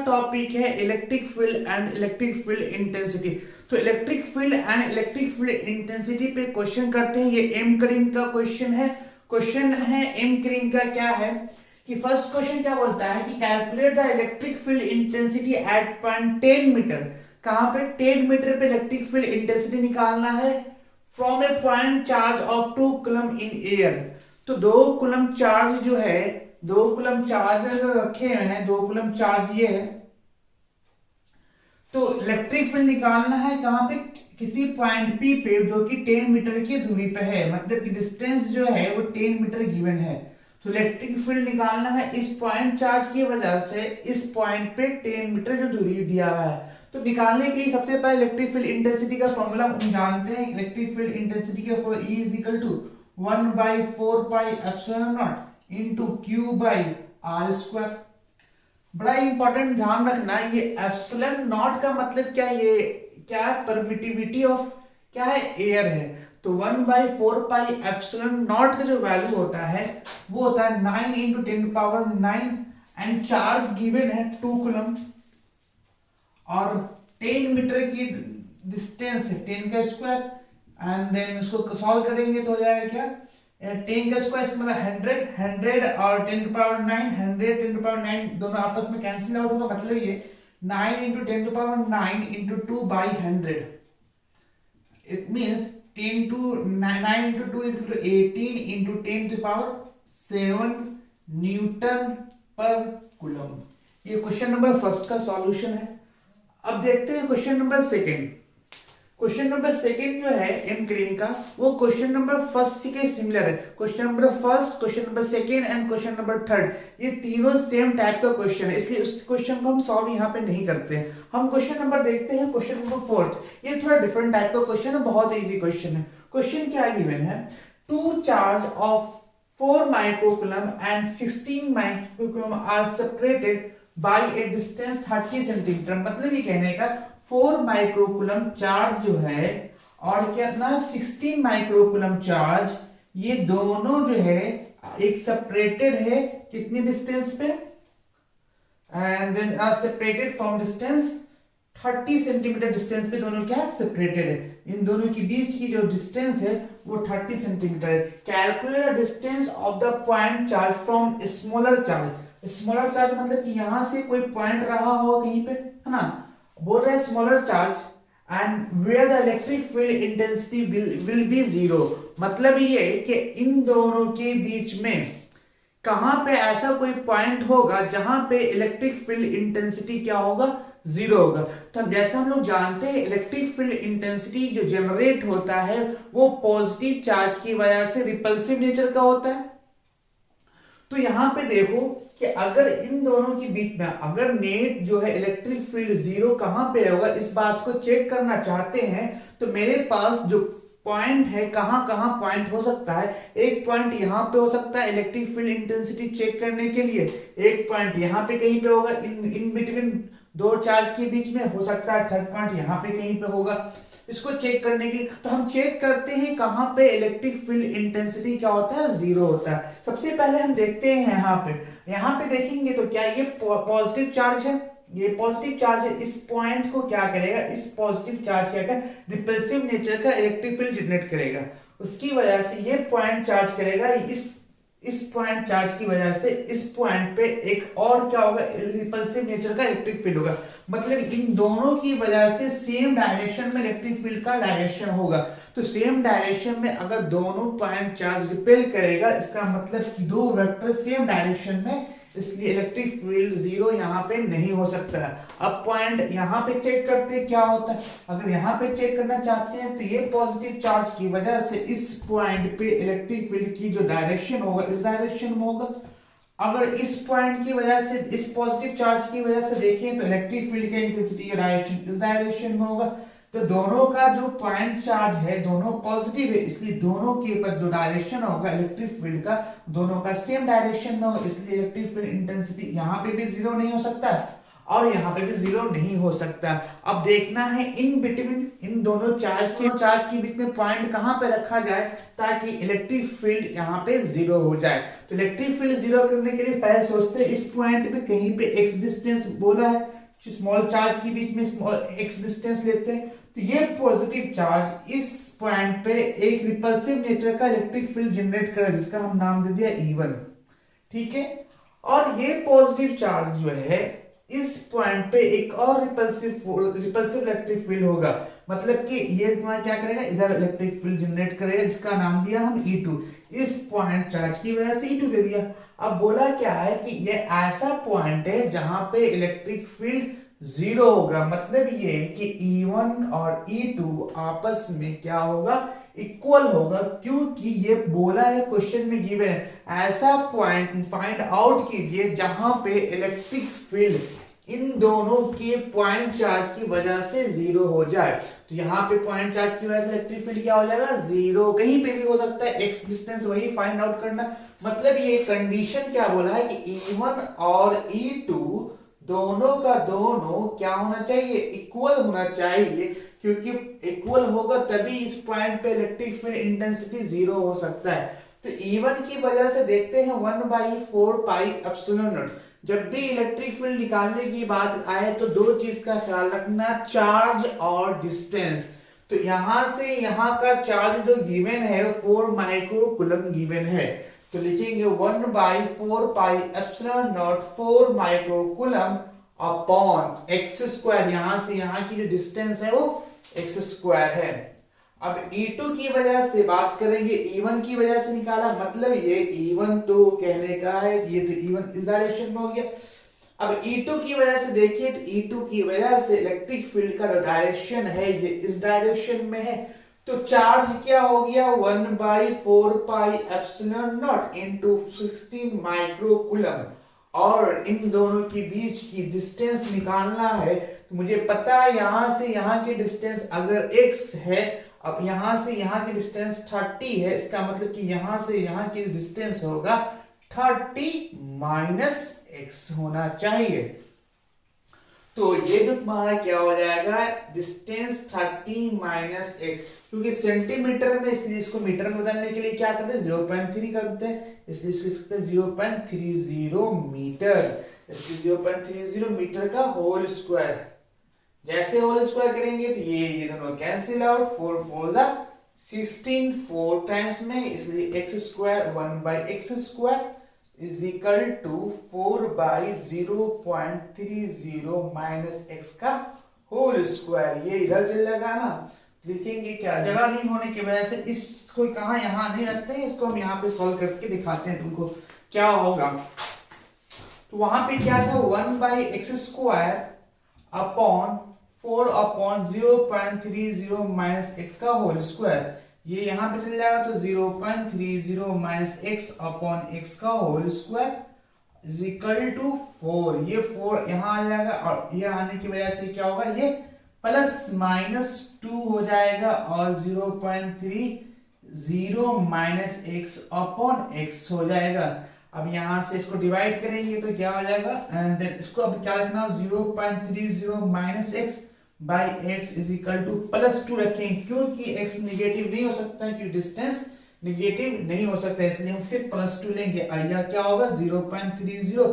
Topic है electric field and electric field intensity. तो electric field and electric field intensity पे question करते हैं। ये एम करिंग का क्वेश्चन है। एम करिंग का क्या है कि फर्स्ट क्वेश्चन क्या बोलता है कि calculate the electric field intensity at point 10 metre. कहां पे 10 मीटर पे इलेक्ट्रिक फील्ड इंटेंसिटी निकालना है from A point charge of 2 coulomb in air. तो 2 कूलम चार्ज जो है, 2 कूलम चार्ज अगर रखे हुए हैं, 2 कूलम चार्ज ये है, तो इलेक्ट्रिक फील्ड निकालना है कहां पे, किसी पॉइंट पी पे जो कि 10 मीटर की दूरी पे है, मतलब कि डिस्टेंस जो है वो 10 मीटर गिवन है। तो इलेक्ट्रिक फील्ड निकालना है इस पॉइंट चार्ज की वजह से इस पॉइंट पे 10 मीटर जो दूरी दिया हुआ है। तो निकालने के लिए सबसे पहले इलेक्ट्रिक फील्ड इंटेंसिटी का फॉर्मूला हम जानते हैं। इलेक्ट्रिक फील्ड इंटेंसिटी का formula E is equal to 1/4 pi epsilon naught into Q by R square. बड़ा इंपॉर्टेंट ध्यान रखना, ये एप्सिलॉन नॉट का मतलब क्या, ये क्या है, परमिटिविटी ऑफ क्या है, एयर है। तो 1/4 पाई एप्सिलॉन नॉट का जो वैल्यू होता है वो होता है 9 इंटू 10⁹ एंड चार्ज गिवन है 2 कूलम और 10 मीटर की डिस्टेंस है 10 का स्क्वायर एंड देन इसको सॉल्व करेंगे तो हो जाएगा क्या, 10 का स्क्वायर इसका मतलब 100 और 10⁹ 100 10⁹ दोनों आपस में कैंसिल आउट होगा, मतलब ये 9 into 10⁹ into 2/100। It means 9 into 2 is equal to 18 into 10⁷ Newton पर कूलम। ये क्वेश्चन नंबर फर्स्ट का सॉल्यूशन है। अब देखते हैं question number second. Question number second जो है एम क्रीम का, वो क्वेश्चन नंबर फर्स्ट के सिमिलर है। Question number first, question number second and question number third, ये तीनों सेम टाइप का क्वेश्चन है, इसलिए उस क्वेश्चन को हम सॉल्व यहाँ पे नहीं करते हैं। हम क्वेश्चन नंबर देखते हैं, क्वेश्चन नंबर फोर्थ। ये थोड़ा डिफरेंट टाइप का क्वेश्चन है, बहुत ईजी क्वेश्चन है। क्वेश्चन क्या गिवन है, 2 charge of 4 microcoulomb and 16 microcoulomb are separated by a distance 30 centimetre. मतलब ये कहने का 4 माइक्रोकूलम चार्ज जो है और कितना 16 माइक्रोकूलम चार्ज, ये दोनों जो है एक सेपरेटेड है कितनी डिस्टेंस पे, and then are separated from distance 30 centimetre distance पे दोनों क्या सेपरेटेड है। इन दोनों के बीच की जो डिस्टेंस है वो 30 सेंटीमीटर है। Calculate the distance of the point charge from smaller charge. Smaller charge मतलब कि यहां से कोई पॉइंट रहा हो कहीं पे, है ना, बोल रहे हैं smaller charge and where the electric field intensity will be 0। मतलब ये कि इन दोनों के बीच में कहां पे ऐसा कोई पॉइंट होगा जहां पे इलेक्ट्रिक फील्ड इंटेंसिटी क्या होगा, 0 होगा। तो जैसा हम लोग जानते हैं इलेक्ट्रिक फील्ड इंटेंसिटी जो जनरेट होता है वो पॉजिटिव चार्ज की वजह से रिपल्सिव नेचर का होता है। तो यहां पे देखो कि अगर इन दोनों के बीच में अगर नेट जो है इलेक्ट्रिक फील्ड 0 कहां पे होगा, इस बात को चेक करना चाहते हैं तो मेरे पास जो पॉइंट है, कहां कहां पॉइंट हो सकता है, एक पॉइंट यहां पे हो सकता है इलेक्ट्रिक फील्ड इंटेंसिटी चेक करने के लिए, एक पॉइंट यहां पे कहीं पे होगा इन बिटवीन 2 चार्ज के बीच में हो सकता है, थर्ड पॉइंट यहां पे कहीं पे होगा। इसको चेक करने के लिए तो हम चेक करते हैं कहां पे इलेक्ट्रिक फील्ड इंटेंसिटी क्या होता है, 0 होता है। सबसे पहले हम देखते हैं यहाँ पे देखेंगे तो क्या ये पॉजिटिव चार्ज है, ये पॉजिटिव चार्ज है। इस पॉइंट को क्या करेगा, इस पॉजिटिव चार्ज क्या करेगा, रिपल्सिव नेचर का इलेक्ट्रिक फील्ड जनरेट करेगा। उसकी वजह से ये पॉइंट चार्ज करेगा, इस पॉइंट चार्ज की वजह से इस पॉइंट पे एक और क्या होगा, रिपल्सिव नेचर का इलेक्ट्रिक फील्ड होगा। मतलब इन दोनों की वजह से सेम डायरेक्शन में इलेक्ट्रिक फील्ड का डायरेक्शन होगा। तो सेम डायरेक्शन में अगर दोनों पॉइंट चार्ज रिपेल करेगा, इसका मतलब कि 2 वेक्टर सेम डायरेक्शन में, इसलिए इलेक्ट्रिक फील्ड 0 यहाँ पे नहीं हो सकता है। अब पॉइंट यहाँ पे चेक करते हैं क्या होता है। अगर यहाँ पे चेक करना चाहते हैं तो ये पॉजिटिव चार्ज की वजह से इस पॉइंट पे इलेक्ट्रिक फील्ड की जो डायरेक्शन होगा इस डायरेक्शन में होगा। अगर इस पॉइंट की वजह से, इस पॉजिटिव चार्ज की वजह से देखें तो इलेक्ट्रिक फील्ड का इंटेंसिटी का डायरेक्शन इस डायरेक्शन में होगा। तो दोनों का जो पॉइंट चार्ज है दोनों पॉजिटिव है, इसलिए दोनों के ऊपर जो डायरेक्शन होगा इलेक्ट्रिक फील्ड का दोनों का सेम डायरेक्शन में होगा, इसलिए इलेक्ट्रिक फील्ड इंटेंसिटी यहाँ पे भी 0 नहीं हो सकता। और यहाँ पे भी जीरो नहीं हो सकता। अब देखना है इन बिटवीन इन दोनों चार्ज के बीच में पॉइंट कहाँ पे रखा जाए ताकि इलेक्ट्रिक फील्ड यहाँ पे जीरो हो जाए। तो इलेक्ट्रिक फील्ड जीरो करने के लिए पहले सोचते हैं इस पॉइंट पे कहीं पे एक्स डिस्टेंस बोला है, स्मॉल चार्ज के बीच में स्मॉल एक्स डिस्टेंस लेते हैं। तो ये पॉजिटिव चार्ज इस पॉइंट पे एक रिपल्सिव नेचर का इलेक्ट्रिक फील्ड जनरेट करे जिसका हम नाम दे दिया E1, ठीक है। और ये पॉजिटिव चार्ज जो है इस पॉइंट पे एक और रिपल्सिव इलेक्ट्रिक फील्ड होगा, मतलब कि ये तुम्हारा क्या करेगा, इधर इलेक्ट्रिक फील्ड जनरेट करेगा जिसका नाम दिया हम E2। इस पॉइंट चार्ज की वजह से E2 दे दिया। अब बोला क्या है कि ये ऐसा पॉइंट है जहां पे इलेक्ट्रिक फील्ड जीरो होगा, मतलब ये कि E1 और E2 आपस में क्या होगा, इक्वल होगा, क्योंकि ये बोला है क्वेश्चन में गिवन है ऐसा पॉइंट फाइंड आउट कीजिए जहां पे इलेक्ट्रिक फील्ड इन दोनों के पॉइंट चार्ज की वजह से जीरो हो जाए। तो यहाँ पे पॉइंट चार्ज की वजह से इलेक्ट्रिक फील्ड क्या हो जाएगा, जीरो। कहीं पे भी हो सकता है, एक्स डिस्टेंस वही फाइंड आउट करना। मतलब ये कंडीशन क्या बोला है कि E1 और E2 दोनों का दोनों क्या होना चाहिए, इक्वल होना चाहिए, क्योंकि इक्वल होगा तभी इस पॉइंट पे इलेक्ट्रिक फील्ड इंटेंसिटी जीरो हो सकता है। तो E1 की वजह से देखते हैं 1/4 पाई एप्सिलॉन नॉट। जब भी इलेक्ट्रिक फील्ड निकालने की बात आए तो दो चीज का ख्याल रखना, चार्ज और डिस्टेंस। तो यहां से यहां का चार्ज जो गिवन है 4 माइक्रो कूलम गिवन है, तो लिखेंगे 1/4 pi epsilon not 4 micro coulomb upon x square. यहां से यहां की जो डिस्टेंस है वो एक्स स्क्वायर है। अब E2 की वजह से बात करेंगे, E1 की वजह से निकाला, मतलब ये E1 तो कहने का है, ये तो E1 इस डायरेक्शन में हो गया। अब E2 की वजह से देखिए, तो E2 की वजह से इलेक्ट्रिक फील्ड का जो डायरेक्शन है ये इस डायरेक्शन में है। तो चार्ज क्या हो गया, 1/4 pi epsilon not into 16 micro coulomb. और इन दोनों के बीच की डिस्टेंस निकालना है, तो मुझे पता है यहां से यहां की डिस्टेंस अगर x है, अब यहां से यहां की डिस्टेंस 30 है, इसका मतलब कि यहां से यहां की डिस्टेंस होगा 30 माइनस x होना चाहिए। तो ये जो तुम्हारा क्या हो जाएगा, डिस्टेंस 30 माइनस x, क्योंकि सेंटीमीटर में, इसलिए इसको मीटर में बदलने के लिए क्या करते हैं 0.3 कर देते हैं, इसलिए इसको लिख सकते हैं 0.30 मीटर। इसलिए 0.30 मीटर का होल स्क्वायर। जैसे होल स्क्वायर करेंगे तो ये दोनों कैंसिल आउट, 4 4 जा 16 4 टाइम्स में, इसलिए x square 1/x square is equal to 4/0.30 minus x का होल स्क्वायर। ये इधर चल जाएगा ना, लिखेंगे क्या, जगह नहीं होने की वजह से इसको कहा यहाँ नहीं रखते हैं, इसको हम यहाँ पे सॉल्व करके दिखाते हैं तुमको क्या होगा। तो वहां पे क्या था, 1/x square upon 4/0.30 minus x का होल स्क्वायर। ये यहां पे चल जाएगा तो 0.30 माइनस x अपॉन x का whole square is equal to 4। ये 4 यहां आ जाएगा और ये आने की वजह से क्या होगा, ये प्लस माइनस 2 हो जाएगा और 0.30 माइनस x अपॉन x हो जाएगा। अब यहां से इसको डिवाइड करेंगे तो क्या हो जाएगा, एंड देन इसको अब क्या रखना, 0.30 minus x by x is equal two plus 2 रखेंगे, क्योंकि x निगेटिव नहीं हो सकता है, क्योंकि डिस्टेंस निगेटिव नहीं हो सकता, इसलिए हम सिर्फ प्लस 2 लेंगे। आइया क्या होगा, 0.30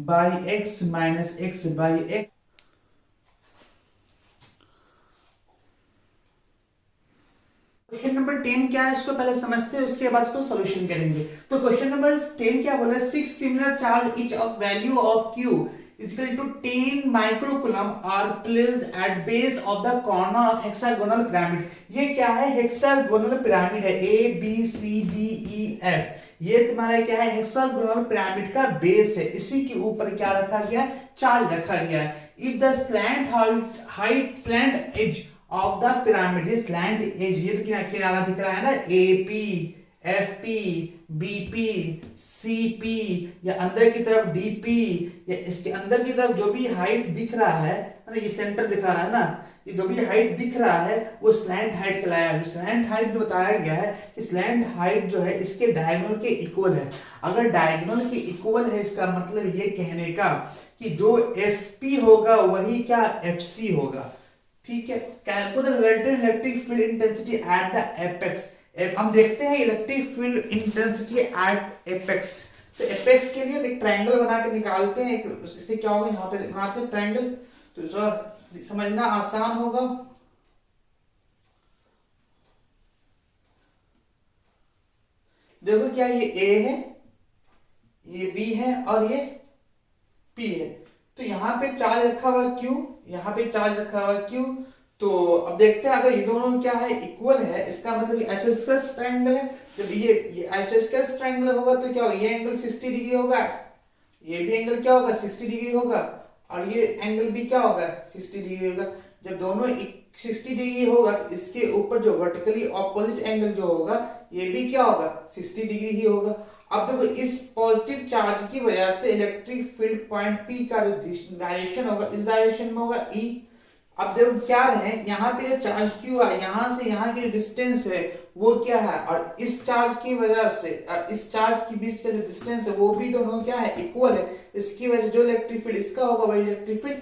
by x minus x by x। Question number 10 क्या है, इसको पहले समझते हैं, उसके बाद इसको सॉल्यूशन करेंगे। तो क्वेश्चन नंबर 10 क्या बोला है, 6 similar charge each of value of q is equal to 10 microcoulomb are placed at base of the corner of hexagonal pyramid। ये क्या है, हेक्सागोनल पिरामिड है, A B C D E F। ये तुम्हारा क्या है, हेक्सागोनल पिरामिड का base है, इसी के ऊपर क्या रखा गया, चार्ज रखा गया है। If the slant edge of the pyramid is slant edge, ये तो क्या दिख रहा है ना, AP F P, B P, C P, या अंदर की तरफ डी पी, या इसके अंदर की तरफ जो भी हाइट दिख रहा है, मतलब ये सेंटर दिखा रहा है ना, ये जो भी हाइट दिख रहा है वो स्लैंट हाइट कहलाया है। स्लैंट हाइट जो बताया गया है, स्लैंट हाइट जो है इसके डायगोनल के इक्वल है। अगर डायगोनल के इक्वल है, इसका मतलब ये कहने का कि जो एफ पी होगा वही क्या एफ सी होगा। ठीक है, calculate relative electric field intensity at the apex. हम देखते हैं electric field intensity eight apex. तो एपेक्स के लिए एक ट्रायंगल बना के निकालते हैं। इससे क्या होगा, यहाँ पे बनाते हैं ट्रायंगल, तो थोड़ा समझना आसान होगा। देखो क्या ये ए है, ये बी है और ये पी है। तो यहाँ पे चार्ज रखा हुआ क्यू, यहाँ पे चार्ज रखा हुआ क्यू। तो अब देखते हैं, अगर ये दोनों क्या है इक्वल है, इसका मतलब ये आइसोस्केलेस ट्रायंगल है। जब ये आइसोस्केलेस ट्रायंगल होगा तो क्या होगा, ये एंगल 60 डिग्री होगा, ये भी एंगल क्या होगा 60 डिग्री होगा, और ये एंगल भी क्या होगा 60 डिग्री होगा। जब दोनों 60 डिग्री होगा तो इसके ऊपर जो वर्टिकली ऑपोजिट एंगल जो होगा ये भी क्या होगा 60 डिग्री ही होगा। अब देखो इस पॉजिटिव चार्ज की वजह से इलेक्ट्रिक फील्ड पॉइंट पी का जो डायरेक्शन होगा इस डायरेक्शन में होगा ई। अब देखो क्या रहे, यहाँ पे जो चार्ज क्यू है, यहाँ से यहाँ की डिस्टेंस है वो क्या है, और इस चार्ज की वजह से इस चार्ज के बीच का जो डिस्टेंस है वो भी दोनों क्या है इक्वल है। इसकी वजह से जो इलेक्ट्रिक फील्ड इसका होगा वही इलेक्ट्रिक फील्ड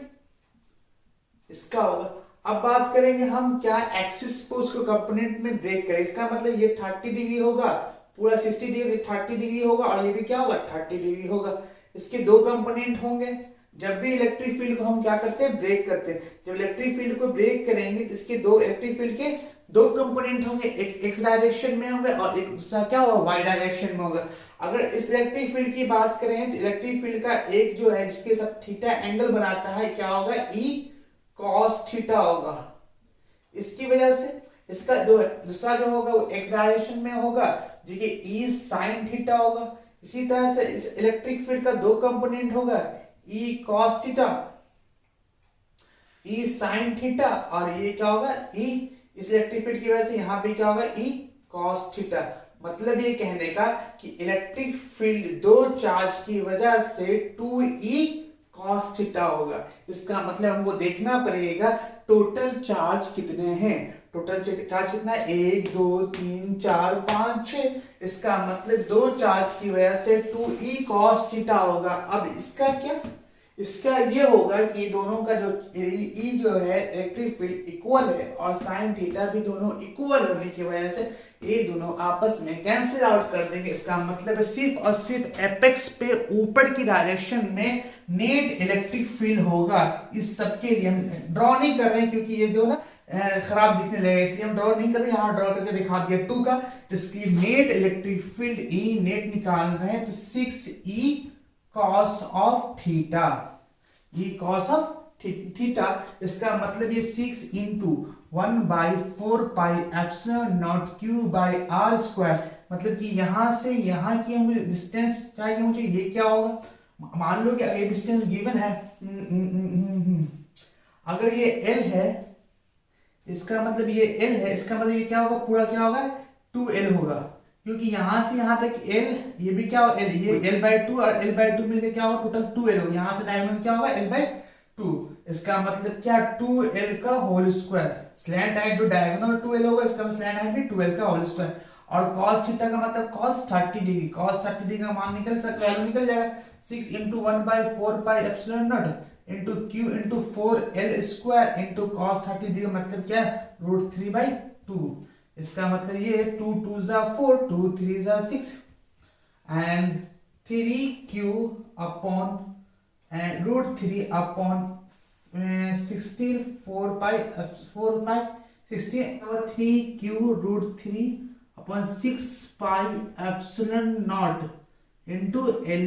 इसका होगा। अब बात करेंगे हम क्या एक्सिस पे उसको कंपोनेंट में ब्रेक करें। इसका मतलब ये 30 डिग्री होगा, पूरा 60 डिग्री 30 डिग्री होगा, और ये भी क्या होगा 30 डिग्री होगा। इसके दो कंपोनेंट होंगे। जब भी इलेक्ट्रिक फील्ड को हम क्या करते हैं ब्रेक करते हैं, जब इलेक्ट्रिक फील्ड को ब्रेक करेंगे तो इसके दो इलेक्ट्रिक फील्ड के दो कंपोनेंट होंगे, एक एक्स डायरेक्शन में होंगे और एक दूसरा क्या होगा वाई डायरेक्शन में होगा। अगर इस इलेक्ट्रिक फील्ड की बात करें तो इलेक्ट्रिक फील्ड का एक जो है जिसके साथ थीटा एंगल बनाता है क्या होगा ई कॉस थीटा होगा। इसकी वजह से इसका जो दूसरा जो होगा वो एक्स डायरेक्शन में होगा जो कि ई साइन थीटा होगा। इसी तरह से इस इलेक्ट्रिक फील्ड का दो कंपोनेंट होगा ई कॉस थीटा, ई साइन थीटा, और ये क्या होगा ई इस इलेक्ट्रिक फील्ड की वजह से यहाँ पे क्या होगा ई कॉस थीटा। मतलब ये कहने का कि इलेक्ट्रिक फील्ड दो चार्ज की वजह से 2e cos थीटा होगा। इसका मतलब हमको देखना पड़ेगा टोटल चार्ज कितने हैं। टोटल चार्ज कितना है 1 2 3 4 5 6। इसका मतलब दो चार्ज की वजह से 2e cos थीटा होगा। अब इसका क्या, इसका ये होगा कि दोनों का जो ई जो है इलेक्ट्रिक फील्ड इक्वल है और साइन थीटा भी दोनों इक्वल होने की वजह से ये दोनों आपस में कैंसिल आउट कर देंगे। इसका मतलब है सिर्फ और सिर्फ एपेक्स पे ऊपर की डायरेक्शन में नेट इलेक्ट्रिक फील्ड होगा। इस सब के लिए हम ड्रॉ नहीं कर रहे हैं क्योंकि ये जो ना खराब दिखने लगेगा, इसलिए हम ड्रॉ नहीं कर रहे, यहाँ ड्रॉ करके दिखा दिया 2 का। इसकी net electric field E net निकाल रहे हैं तो 6e cos ऑफ थीटा, ये cos ऑफ थीटा। इसका मतलब ये 6 into 1/4 pi epsilon naught q by R square. मतलब कि यहाँ से यहाँ की मुझे डिस्टेंस चाहिए, मुझे ये क्या होगा, मान लो कि ये डिस्टेंस गिवन है, अगर ये l है, इसका मतलब ये l है, इसका मतलब ये क्या होगा पूरा क्या होगा 2l होगा, क्योंकि यहां से यहां तक l, ये भी क्या होगा l, ये l/2 और l/2 मिलकर क्या होगा टोटल 2l होगा। यहां से डायगोनल क्या होगा l/2। इसका मतलब क्या 2l का होल स्क्वायर, स्लैंट हाइट जो डायगोनल 2l होगा इसका स्लैंट हाइट भी 2l का होल स्क्वायर। और cos थीटा का मतलब cos 30 डिग्री, cos 30 डिग्री का मान निकल सकता है, निकल जाएगा 6 into 1/4 pi epsilon not into q into 4l square into cos 30 degree मतलब क्या √3/2। इसका मतलब ये 2 2 4 2 3 6 एंड 3q अपॉन √3 अपॉन 16 4 पाई 16 और 3q √3 upon 6 pi epsilon not into l